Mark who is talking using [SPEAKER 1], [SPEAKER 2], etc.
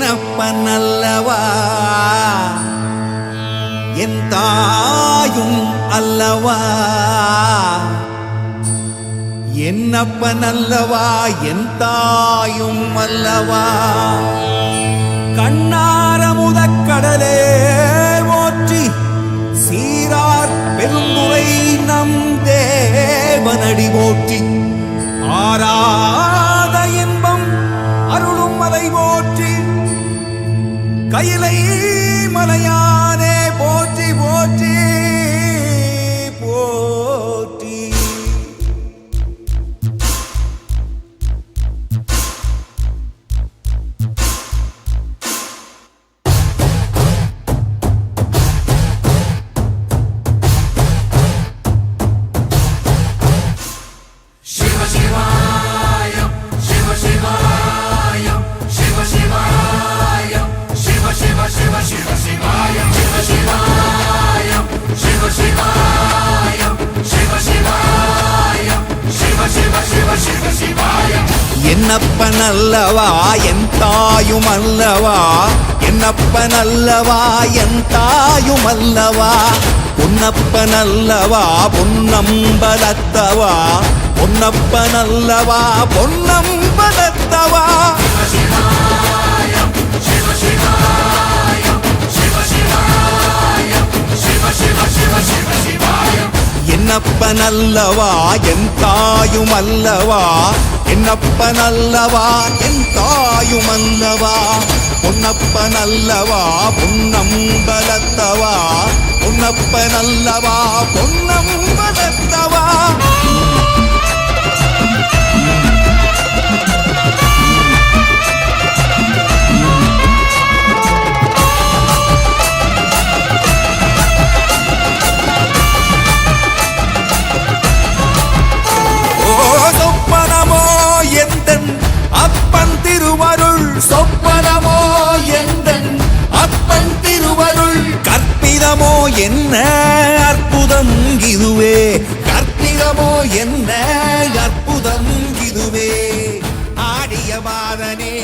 [SPEAKER 1] என்னப்பனல்லவா என் தாயும் அல்லவா, என்னப்பனல்லவா என் தாயும் அல்லவா. கண்ணார முதக்கடலே ஓற்றி சீரார் பெருந்துரை நம் தேவனடி போற்றி, ஆராத இன்பம் அருளும் மலை போற்றி, கையிலை மலையானே போற்றி போற்றி போற்றி.
[SPEAKER 2] சிவ சிவாயம் சிவ சிவாயம் சிவ சிவாயம் சிவ சிவ சிவ சிவ சிவாயம் சிவ சிவாயம் சிவ சிவாயம் சிவ சிவாயம் சிவ சிவ சிவ சிவ சிவாயம்.
[SPEAKER 1] என்னப்பனல்லவா என் தாயும் அல்லவா, என்னப்பனல்லவா என் தாயும் அல்லவா, பொன்னப்பனல்லவா பொன்னம்பலத்தவா, பொன்னப்பனல்லவா பொன்னம்பலத்தவா.
[SPEAKER 2] சிவாயம் சிவ சிவாயம் சிவ சிவாயம் சிவ சிவ சிவ சிவ சிவாயம்.
[SPEAKER 1] என்னப்பனல்லவா என் தாயும் அல்லவா, என்னப்பனல்லவா என் தாயும் அல்லவா, பொன்னப்பனல்லவா பொன்னம்பலத்தவா, பொன்னப்பனல்லவா பொன்னம்பலத்தவா. சொப்பனமோ எந்தன் அப்பன் திருவருள், சொப்பனமோ எந்தன் அப்பன் திருவருள், கற்பிதமோ என்ன அற்புதம் இதுவே, கற்பிதமோ என்ன அற்புதம் இதுவே. ஆடிய பாதனே